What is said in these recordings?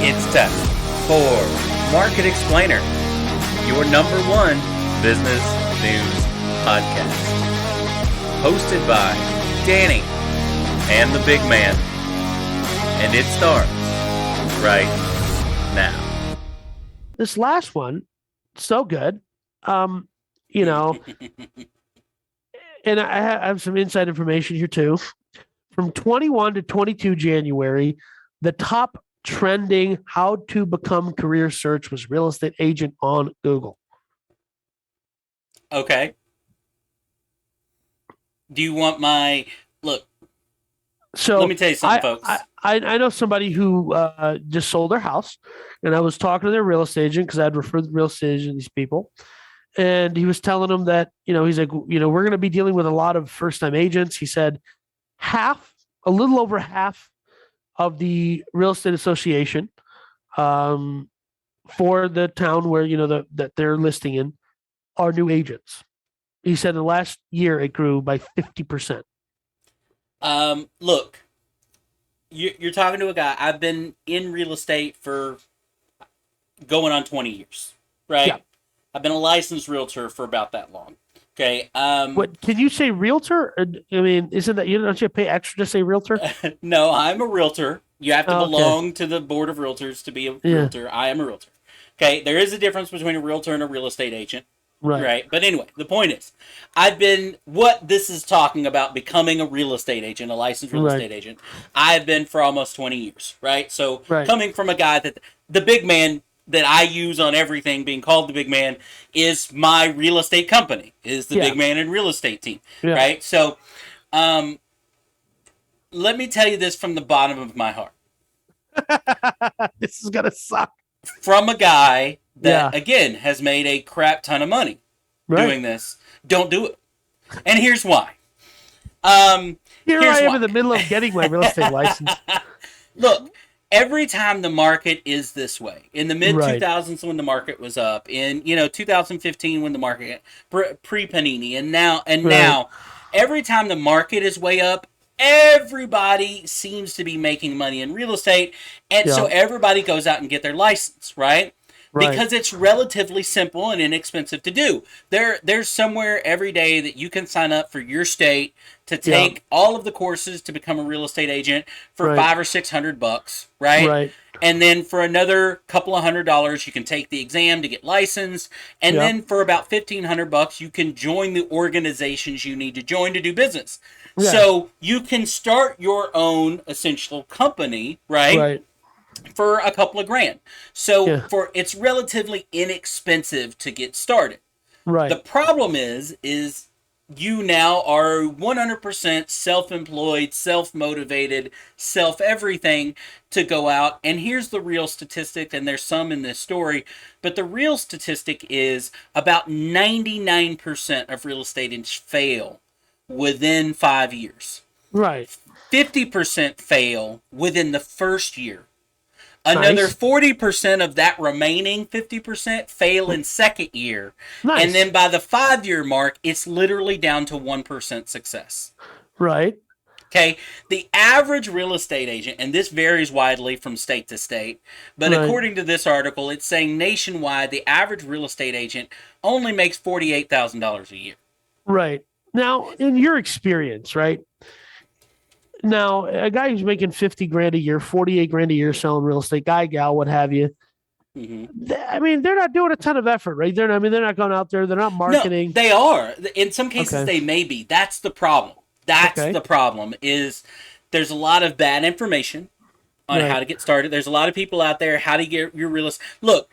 It's time for Market Explainer, your number one business news podcast. Hosted by Danny and the big man. And it starts right now. This last one, so good. And I have some inside information here too. From 21 to 22 January, the top trending how to become career search was real estate agent on Google. Okay. Do you want my look? So let me tell you something, folks. I know somebody who just sold their house, and I was talking to their real estate agent because I'd referred the real estate agent to these people. And he was telling them that, he's like, we're going to be dealing with a lot of first-time agents. He said a little over half of the real estate association for the town where, that they're listing in are new agents. He said in the last year it grew by 50%. Look, you're talking to a guy. I've been in real estate for going on 20 years, right? Yeah. I've been a licensed realtor for about that long. Okay. What can you say, realtor? I mean, isn't that don't you pay extra to say realtor? No, I'm a realtor. You have to belong to the board of realtors to be a realtor. I am a realtor. Okay. There is a difference between a realtor and a real estate agent. Right. But anyway, the point is, what this is talking about, becoming a real estate agent, a licensed real estate agent, I've been for almost 20 years. Right. So coming from a guy that the big man that I use on everything, being called the big man, is my real estate company, is the big man and real estate team. Yeah. Right. So, let me tell you this from the bottom of my heart. This is going to suck. From a guy that, again, has made a crap ton of money doing this. Don't do it. And here's why. Here I am in the middle of getting my real estate license. Look, every time the market is this way, in the mid-2000s when the market was up, in 2015 when the market, pre-Panini, and now, every time the market is way up, everybody seems to be making money in real estate, and so everybody goes out and get their license, right? Because it's relatively simple and inexpensive to do. There's somewhere every day that you can sign up for your state to take all of the courses to become a real estate agent for $500 or $600, right? And then for another couple of $100, you can take the exam to get licensed. And then for about $1,500, you can join the organizations you need to join to do business. Yeah. So you can start your own essential company, right? For a couple of grand. So it's relatively inexpensive to get started. Right. The problem is you now are 100% self-employed, self-motivated, self-everything to go out. And here's the real statistic, and there's some in this story, but the real statistic is about 99% of real estate agents fail within 5 years. Right. 50% fail within the first year. Another 40% of that remaining 50% fail in second year. Nice. And then by the 5-year mark, it's literally down to 1% success. Right. Okay. The average real estate agent, and this varies widely from state to state, but according to this article, it's saying nationwide, the average real estate agent only makes $48,000 a year. Right. Now, in your experience, now, a guy who's making 50 grand a year, 48 grand a year selling real estate, guy, gal, what have you. Mm-hmm. I mean, they're not doing a ton of effort, right? They're not going out there. They're not marketing. No, they are. In some cases, they may be. That's the problem. The problem is there's a lot of bad information on how to get started. There's a lot of people out there, how to get your real estate. Look,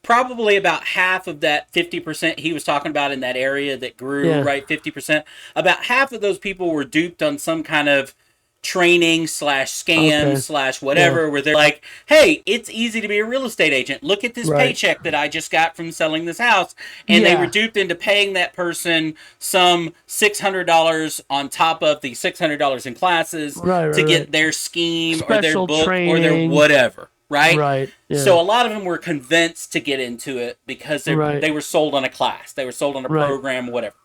probably about half of that 50% he was talking about in that area that grew, 50%. About half of those people were duped on some kind of training / scam / whatever, where they're like, hey, it's easy to be a real estate agent. Look at this paycheck that I just got from selling this house. And they were duped into paying that person some $600 on top of the $600 in classes to get their scheme or their book training or their whatever. Right. Yeah. So a lot of them were convinced to get into it because they were sold on a class. They were sold on a program, whatever.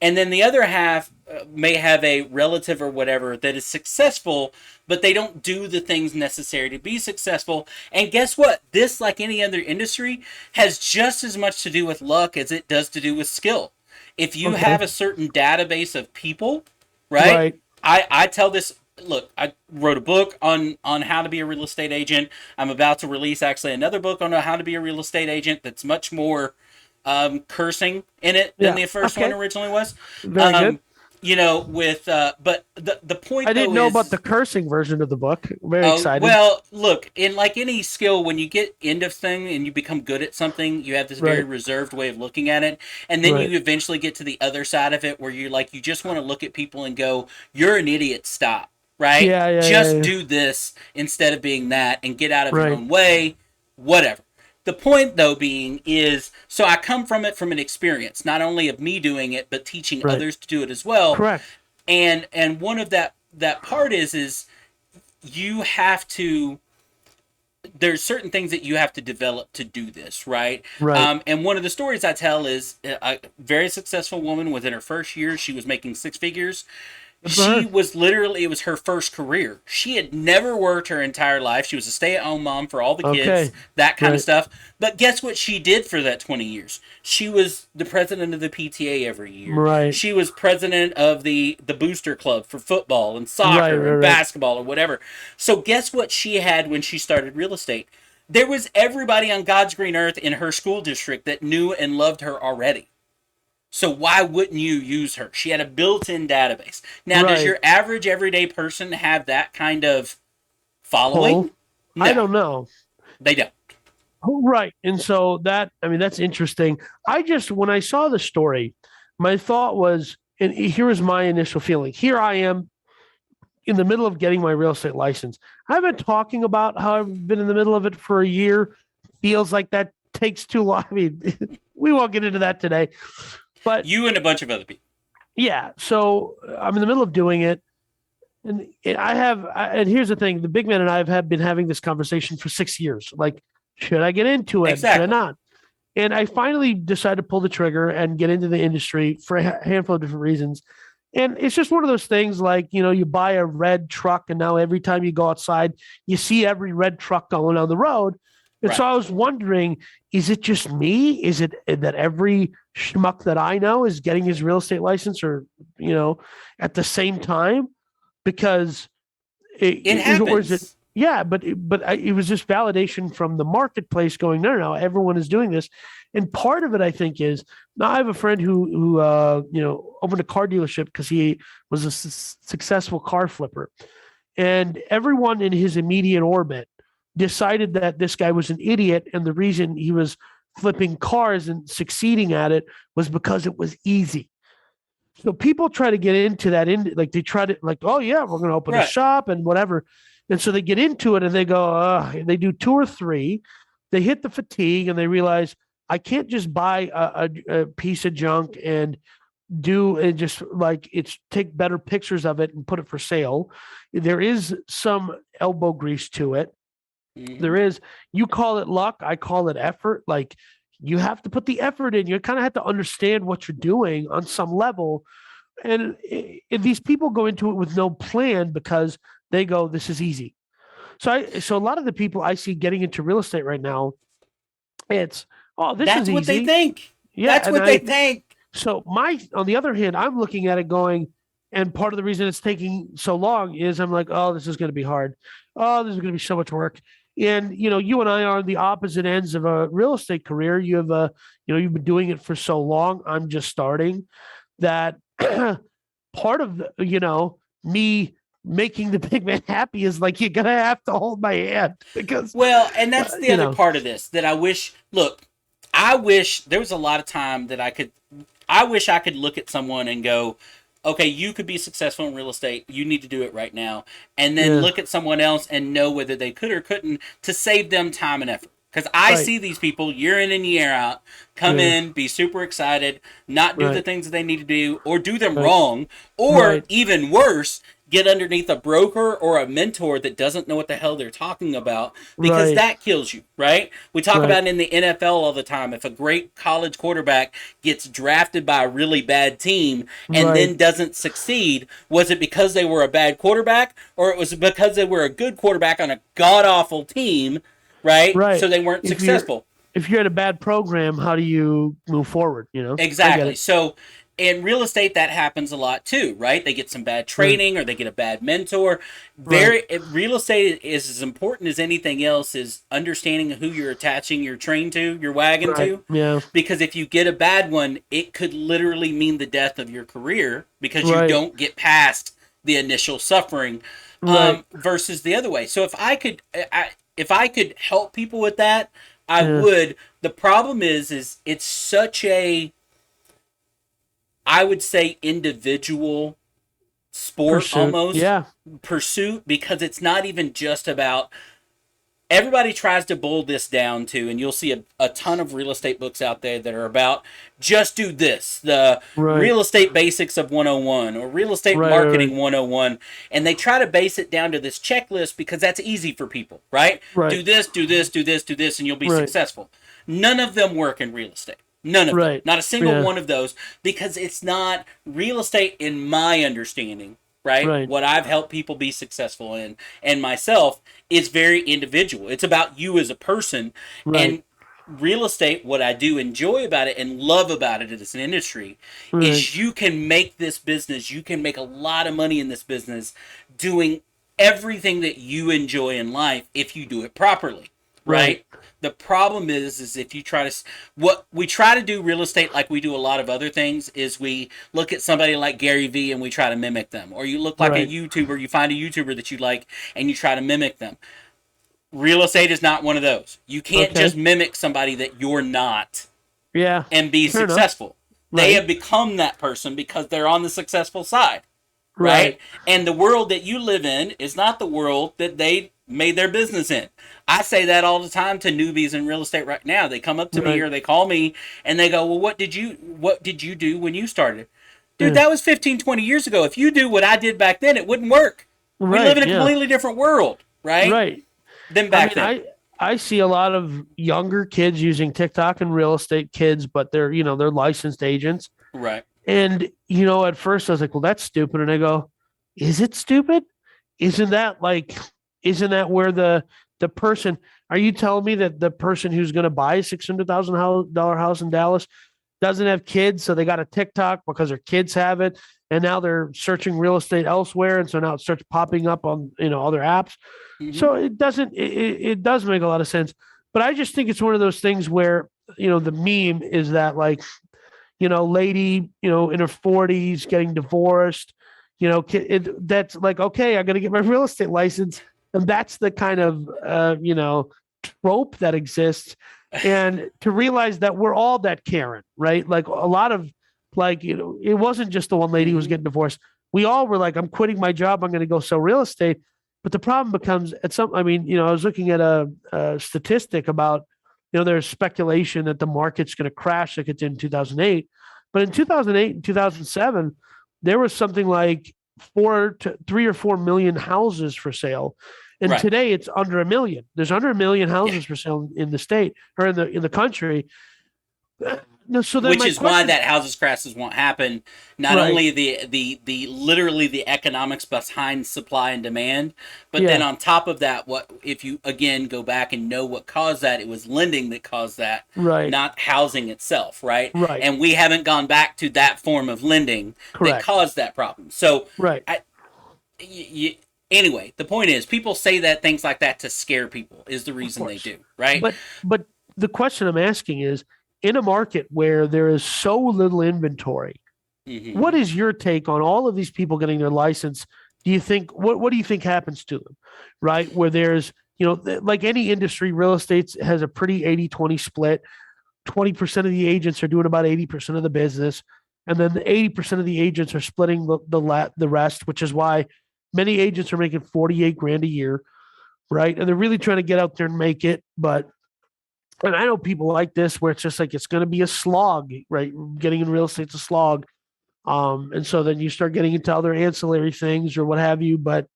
And then the other half may have a relative or whatever that is successful, but they don't do the things necessary to be successful. And guess what? This, like any other industry, has just as much to do with luck as it does to do with skill. If you Okay. have a certain database of people, right? Right. I tell this. Look, I wrote a book on how to be a real estate agent. I'm about to release actually another book on how to be a real estate agent that's much more cursing in it than Yeah. the first one Okay. originally was. Very good. With but the point I though didn't know about is, the cursing version of the book. Very oh excited. well, look, in like any skill, when you get into thing and you become good at something, you have this very Right. reserved way of looking at it, and then Right. you eventually get to the other side of it where you just want to look at people and go, "You're an idiot. Stop." Right? Yeah. Yeah. Yeah. Just Yeah. do this instead of being that, and get out of your Right. own way. Whatever. The point, though, being is so I come from it from an experience, not only of me doing it, but teaching Right. others to do it as well. Correct. And one of that part is you have to, there's certain things that you have to develop to do this, right? Right. And one of the stories I tell is a very successful woman within her first year, she was making six figures. Good for She her. was literally, it was her first career. She had never worked her entire life. She was a stay at home mom for all the kids, Okay. that kind of Right. stuff. But guess what she did for that 20 years? She was the president of the PTA every year. Right. She was president of the booster club for football and Right. soccer Right. and Right. basketball or whatever. So guess what she had when she started real estate? There was everybody on God's green earth in her school district that knew and loved her already. So why wouldn't you use her? She had a built-in database. Now, does Right. your average everyday person have that kind of Pull. following? I No, don't know. they don't. Oh, right. And so that, I mean, that's interesting. I just, when I saw the story, my thought was, and here was my initial feeling. Here I am in the middle of getting my real estate license. I've been talking about how I've been in the middle of it for a year. Feels like that takes too long. I mean, we won't get into that today. But You and a bunch of other people. yeah, so I'm in the middle of doing it. And and here's the thing: the big man and I have been having this conversation for 6 years. Like, should I get into it? Should I Exactly. not? And I finally decided to pull the trigger and get into the industry for a handful of different reasons. And it's just one of those things like, you buy a red truck, and now every time you go outside, you see every red truck going on the road. And so Right. I was wondering, is it just me? Is it that every schmuck that I know is getting his real estate license or, at the same time? Because It or is it, happens. yeah, it was just validation from the marketplace going, no, no, no, everyone is doing this. And part of it, I think, is now I have a friend who opened a car dealership because he was a successful car flipper, and everyone in his immediate orbit decided that this guy was an idiot, and the reason he was flipping cars and succeeding at it was because it was easy. So people try to get into that, like they try to, like, oh yeah, we're going to open a Right. shop and whatever, and so they get into it and they go, they do two or three, they hit the fatigue and they realize I can't just buy a piece of junk and do and just like it's take better pictures of it and put it for sale. There is some elbow grease to it. Mhm. There is, you call it luck, I call it effort. Like, you have to put the effort in. You kind of have to understand what you're doing on some level. And these people go into it with no plan because they go, this is easy. So a lot of the people I see getting into real estate right now, it's, oh, this is That's what they easy. think. Yeah. That's And what they think. so on the other hand, I'm looking at it going, and part of the reason it's taking so long is I'm like, oh, this is going to be hard. Oh, this is going to be so much work. And you and I are on the opposite ends of a real estate career. You have you've been doing it for so long. I'm just starting. That part of me making the big man happy is like, you're gonna have to hold my hand because Well, and that's the you other know part of this that I wish. Look, I wish there was a lot of time that I could. I wish I could look at someone and go, okay, you could be successful in real estate. You need to do it right now. And then yeah, look at someone else and know whether they could or couldn't to save them time and effort. Because I right, see these people year in and year out come yeah, in, be super excited, not do the right, things that they need to do, or do them right, wrong, or right, even worse, get underneath a broker or a mentor that doesn't know what the hell they're talking about, because Right. that kills you, right? We talk Right. about in the NFL all the time. If a great college quarterback gets drafted by a really bad team and Right. then doesn't succeed, was it because they were a bad quarterback, or it was because they were a good quarterback on a god awful team, right? Right. So they weren't If you're successful. if you're at a bad program, how do you move forward? I get Exactly. it. So in real estate, that happens a lot too, right? They get some bad Right. training or they get a bad mentor. Right. Real estate is as important as anything else is understanding who you're attaching your train to, your wagon Right. to. Yeah. Because if you get a bad one, it could literally mean the death of your career because you Right. don't get past the initial suffering, Right. versus the other way. So if I could help people with that, I Yeah. would. The problem is it's such a, I would say, individual sport Pursuit. almost, Yeah. pursuit, because it's not even just about, everybody tries to boil this down to, and you'll see a ton of real estate books out there that are about just do this, the Right. real estate basics of 101 or real estate Right. Right. marketing 101, and they try to base it down to this checklist because that's easy for people, right? Right. Do this, do this, do this, do this, and you'll be Right. successful. None of them work in real estate. None of them. Right. Not a single Yeah. one of those, because it's not real estate in my understanding, right? Right. What I've helped people be successful in and myself is very individual. It's about you as a person. Right. And real estate, what I do enjoy about it and love about it as an industry, Right. is you can make this business, you can make a lot of money in this business doing everything that you enjoy in life if you do it properly, right? Right. The problem is if you try to, what we try to do real estate, like we do a lot of other things, is we look at somebody like Gary Vee and we try to mimic them, or you look like a Right. YouTuber, you find a YouTuber that you like and you try to mimic them. Real estate is not one of those. You can't Okay. just mimic somebody that you're not Yeah. and be Fair enough. successful. They Right. have become that person because they're on the successful side, right? Right. And the world that you live in is not the world that they made their business in. I say that all the time to newbies in real estate right now. They come up to me Right. or they call me and they go, "Well, what did you do when you started?" Dude, Yeah. that was 15, 20 years ago. If you do what I did back then, it wouldn't work. We live Right. in a Yeah. completely different world, right? Right. Than I back mean, then. I see a lot of younger kids using TikTok and real estate kids, but they're licensed agents. Right. And at first I was like, well, that's stupid. And I go, is it stupid? Isn't that like, isn't that where the person? Are you telling me that the person who's going to buy a $600,000 house in Dallas doesn't have kids, so they got a TikTok because their kids have it, and now they're searching real estate elsewhere, and so now it starts popping up on other apps. Mhm. So it doesn't. It does make a lot of sense, but I just think it's one of those things where the meme is that like lady in her 40s getting divorced, that's like, okay, I got to get my real estate license, and that's the kind of trope that exists. And to realize that we're all that Karen, right? Like a lot of it wasn't just the one lady who was getting divorced. We all were like, I'm quitting my job. I'm going to go sell real estate. But the problem becomes I was looking at a statistic about, there's speculation that the market's going to crash like it's in 2008. But in 2008 and 2007, there was something like 3 or 4 million houses for sale. And Right. today it's under 1 million. There's under 1 million houses for sale in the state or in the country. So then Which my is why question- that houses crashes won't happen. Not Right. only the literally the economics behind supply and demand, but Yeah. then on top of that, what if you again go back and know what caused that? It was lending that caused that, Right. not housing itself, right? Right. And we haven't gone back to that form of lending that Correct. caused that problem. So Right. anyway, the point is, people say that things like that to scare people is the reason they course. do, right? But the question I'm asking is, in a market where there is so little inventory, Mhm. what is your take on all of these people getting their license? Do you think what do you think happens to them? Right? Where there's, like any industry, real estate has a pretty 80-20 split. 20% of the agents are doing about 80% of the business. And then the 80% of the agents are splitting the rest, which is why many agents are making 48 grand a year, right? And they're really trying to get out there and make it. And I know people like this where it's just like it's going to be a slog, right? Getting in real estate's a slog. And so then you start getting into other ancillary things or what have you. But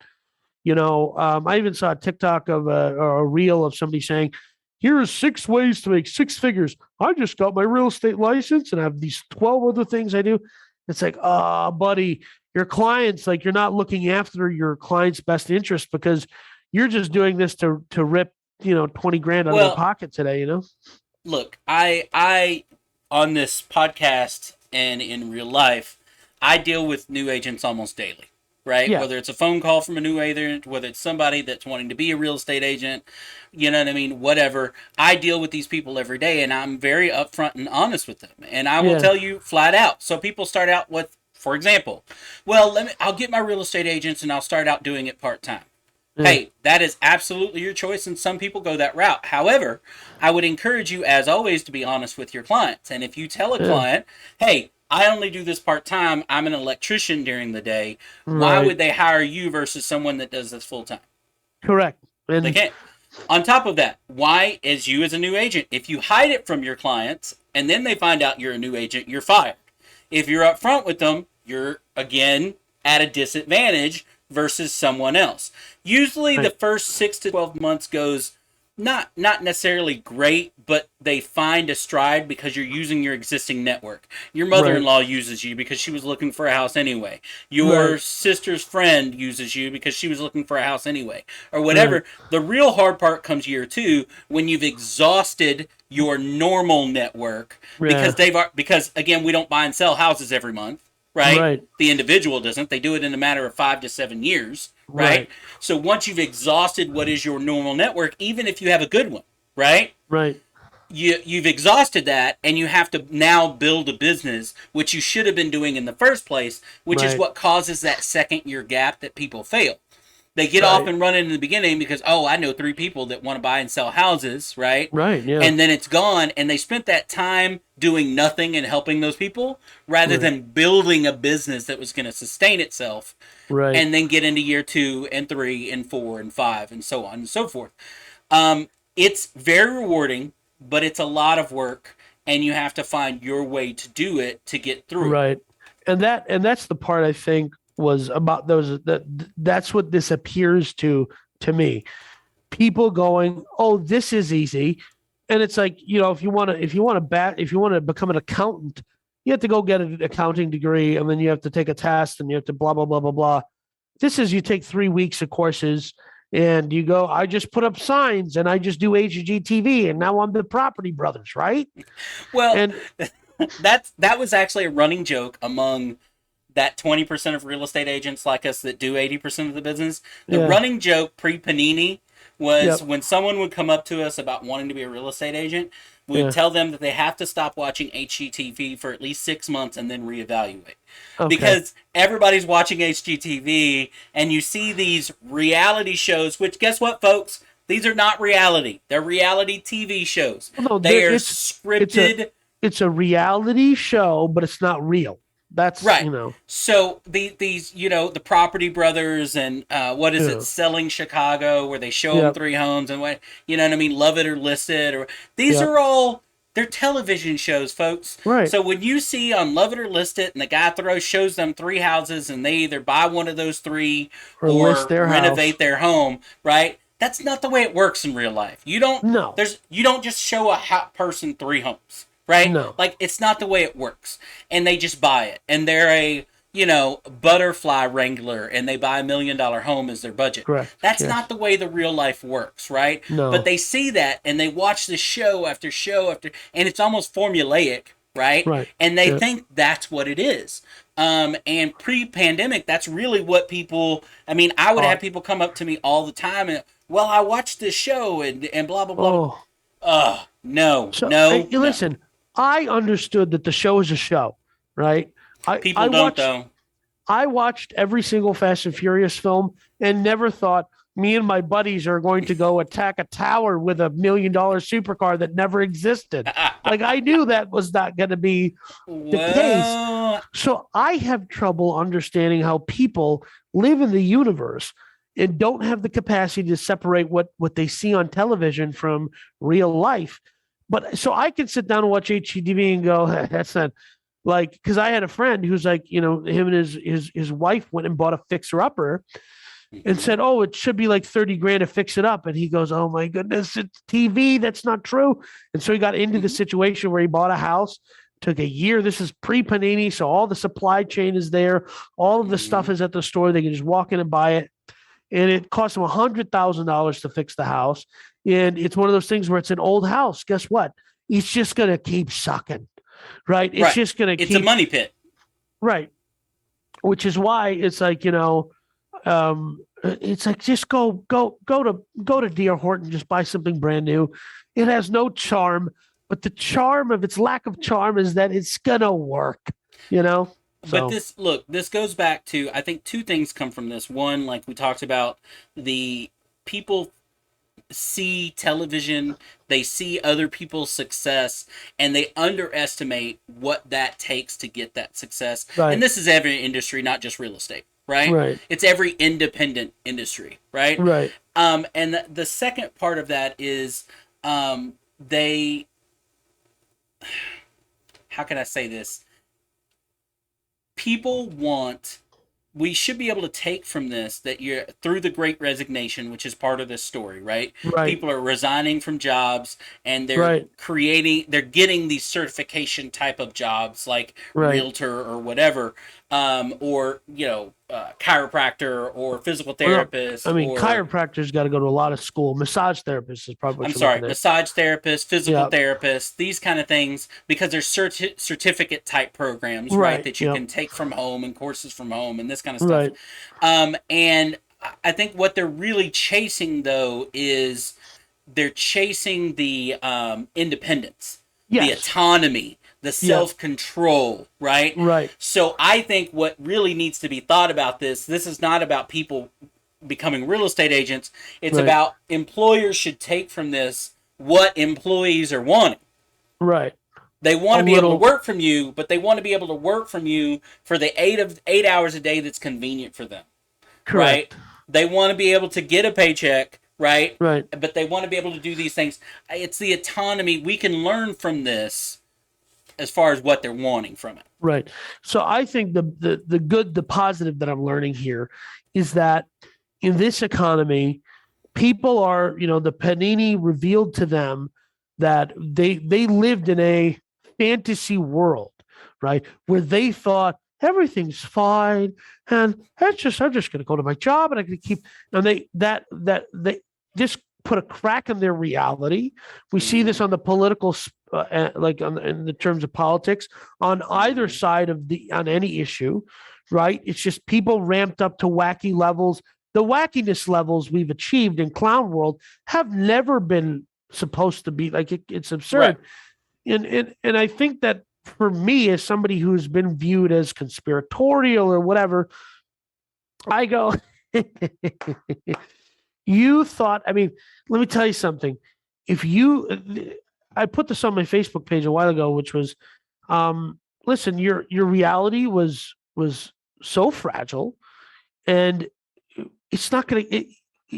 I even saw a TikTok of a reel of somebody saying, here are 6 ways to make 6 figures. I just got my real estate license and I have these 12 other things I do. It's like, buddy, your clients, like you're not looking after your client's best interest because you're just doing this to rip, 20 grand out of their Well, pocket today. look, I on this podcast and in real life, I deal with new agents almost daily, right? Yeah. Whether it's a phone call from a new agent, whether it's somebody that's wanting to be a real estate agent, you know what I mean, whatever. I deal with these people every day and I'm very upfront and honest with them. And I will Yeah. tell you flat out. So people start out with, for example, well, I'll get my real estate agents and I'll start out doing it part-time. Yeah. Hey, that is absolutely your choice, and some people go that route. However, I would encourage you, as always, to be honest with your clients. And if you tell a Yeah. client, hey, I only do this part time, I'm an electrician during the day, why Right. would they hire you versus someone that does this full time? Correct. They And can't. On top of that, why, as you as a new agent, if you hide it from your clients and then they find out you're a new agent, you're fired. If you're upfront with them, you're again at a disadvantage versus someone else. Usually the right. first 6 to 12 months goes not necessarily great, but they find a stride because you're using your existing network. Your Right. mother-in-law uses you because she was looking for a house anyway. Your Right. sister's friend uses you because she was looking for a house anyway, or Right. whatever. The real hard part comes year 2 when you've exhausted your normal network Yeah. because again, we don't buy and sell houses every month, right? Right. The individual doesn't. They do it in a matter of 5 to 7 years, right? Right. So once you've exhausted what is your normal network, even if you have a good one, right? Right. You've exhausted that and you have to now build a business, which you should have been doing in the first place, which is Right. what causes that second year gap that people fail. They get off Right. and running in the beginning because, oh, I know 3 people that want to buy and sell houses, right? Right. Yeah. And then it's gone, and they spent that time doing nothing and helping those people rather Right. than building a business that was going to sustain itself Right. and then get into year 2 and 3 and 4 and 5 and so on and so forth. It's very rewarding, but it's a lot of work, and you have to find your way to do it to get through it. Right. And that's the part I think was about that's what this appears to me. People going, "Oh, this is easy." And it's like, if you want to become an accountant, you have to go get an accounting degree and then you have to take a test and you have to blah blah blah blah blah. This is you take 3 weeks of courses and you go, I just put up signs and I just do HGTV and now I'm the Property Brothers, right? Well, And that was actually a running joke among that 20% of real estate agents like us that do 80% of the business. The yeah, running joke pre Panini was yep, when someone would come up to us about wanting to be a real estate agent, we would yeah, tell them that they have to stop watching HGTV for at least 6 months and then reevaluate. okay, Because everybody's watching HGTV and you see these reality shows, which guess what, folks? These are not reality. They're reality TV shows. well, no, They are it's a scripted. it's a reality show, but it's not real. That's Right. So these the Property Brothers and what is it, yeah, Selling Chicago, where they show them yep, 3 homes and what what I mean, Love It or List It, or these yep, are all they're television shows, folks. right, So when you see on Love It or List It, and the guy shows them 3 houses, and they either buy one of those 3 or list or their house. renovate their home, right? That's not the way it works in real life. No, You don't just show a hot person 3 homes, right? no, Like it's not the way it works. And they just buy it. And they're a, butterfly wrangler and they buy $1 million home as their budget. correct, That's yes, not the way the real life works, right? But no, they see that and they watch the show after show after, and it's almost formulaic, right? right, And they yeah, think that's what it is. And pre-pandemic, that's really what people. I mean, I would have thought. people come up to me all the time and, well, I watched this show and blah blah blah. Oh, No, so no, hey, no. listen, I understood that the show is a show, right? I People I don't watched though. I watched every single Fast and Furious film and never thought me and my buddies are going to go attack a tower with $1 million supercar that never existed. Like I knew that was not going to be the case. Well, So I have trouble understanding how people live in the universe and don't have the capacity to separate what they see on television from real life. But so I can sit down and watch HGTV and go, that's not. Like, because I had a friend who's like, him and his wife went and bought a fixer upper and Hmm. said, "Oh, it should be like 30 grand to fix it up." And he goes, "Oh my goodness, it's TV. That's not true." And so he got into the Hmm. situation where he bought a house. Took a year. This is pre Panini, so all the supply chain is there. All of the stuff Hmm. is at the store. They can just walk in and buy it. And it cost him $100,000 to fix the house. And it's one of those things where it's an old house. Guess what? It's just gonna keep sucking, right? It's Right. just gonna It's a keep money pit. right. Which is why it's like it's like just go to D.R. Horton, just buy something brand new. It has no charm, but the charm of its lack of charm is that it's gonna work, you know. But So this goes back to, I think two things come from this. One, like we talked about, the people see television, they see other people's success, and they underestimate what that takes to get that success. And right, this is every industry, not just real estate, right? right, It's every independent industry, right? right. And the second part of that is, they, how can I say this? People want, we should be able to take from this that you're through the great resignation, which is part of this story, right? Right, People are resigning from jobs, and right, they're getting these certification type of jobs like right. realtor or whatever, or chiropractor or physical Well, no, I therapist, mean, or chiropractors got to go to a lot of school. Massage therapists is probably I'm what you're sorry, looking at. massage therapists, physical Yeah, therapists, these kind of things, because there's certificate type programs, right, right. that you Yep, can take from home and courses from home and this kind of stuff. right. And I think what they're really chasing, though, is they're chasing the independence, the Yes. autonomy, the Yep. self control, right? Right. So I think what really needs to be thought about this is not about people becoming real estate agents. It's Right. about employers should take from this what employees are wanting. Right. They want A to be able to little. work from you, but they want to be able to work from you for the 8 hours a day that's convenient for them, right? Correct. They want to be able to get a paycheck, right? Right. But they want to be able to do these things. It's the autonomy. We can learn from this as far as what they're wanting from it. Right. So I think the positive that I'm learning here is that in this economy, people are, the Panini revealed to them that they lived in a fantasy world, right? Where they thought everything's fine and I'm just going to go to my job and I'm going to keep and they just put a crack in their reality. We see Mm-hmm. this on the political like in the terms of politics on either Mm-hmm. side of the on any issue, right? It's just people ramped up to wacky levels. The wackiness levels we've achieved in clown world have never been supposed to be like it's Right. absurd. And I think that for me, as somebody who's been viewed as conspiratorial or whatever, I go, you thought, I mean, let me tell you something. If you, I put this on my Facebook page a while ago, which was, listen, your reality was so fragile, and it's not going to.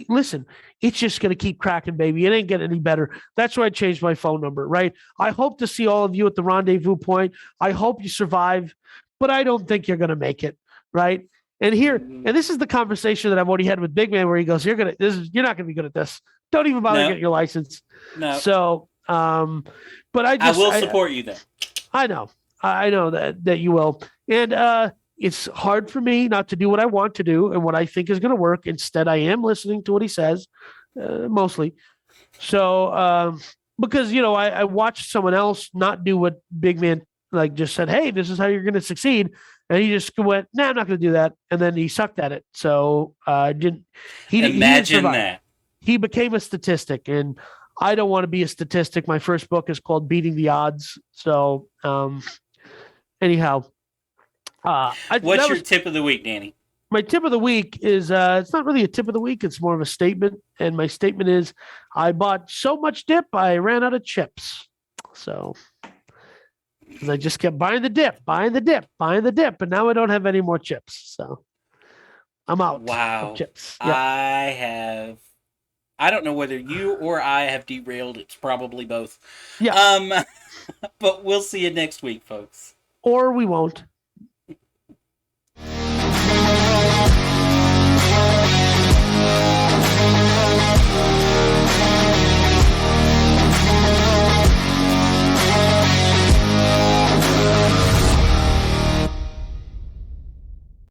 Listen, it's just going to keep cracking, baby. It ain't getting any better. That's why I changed my phone number, right? I hope to see all of you at the rendezvous point. I hope you survive, but I don't think you're going to make it, right? And here, Mm-hmm. and this is the conversation that I've already had with Big Man, where he goes, you're not going to be good at this. Don't even bother No, getting your license." no. So, but I will support you then. I know, I know that you will, and it's hard for me not to do what I want to do and what I think is going to work. Instead, I am listening to what he says, mostly. So, because I watched someone else not do what Big Man like just said. Hey, this is how you're going to succeed, and he just went, "Nah, I'm not going to do that," and then he sucked at it. So, didn't he didn't Imagine survive. that. He became a statistic, and I don't want to be a statistic. My first book is called Beating the Odds. So, anyhow, that What's your was tip of the week, Danny? my tip of the week. Is it's not really a tip of the week, it's more of a statement, and my statement is I bought so much dip I ran out of chips. So because I just kept buying the dip, buying the dip, buying the dip, and now I don't have any more chips. So I'm out of Wow. chips. Yep. I have, I don't know whether you or I have derailed. It's probably both. Yeah. Um, but we'll see you next week, folks. or we won't.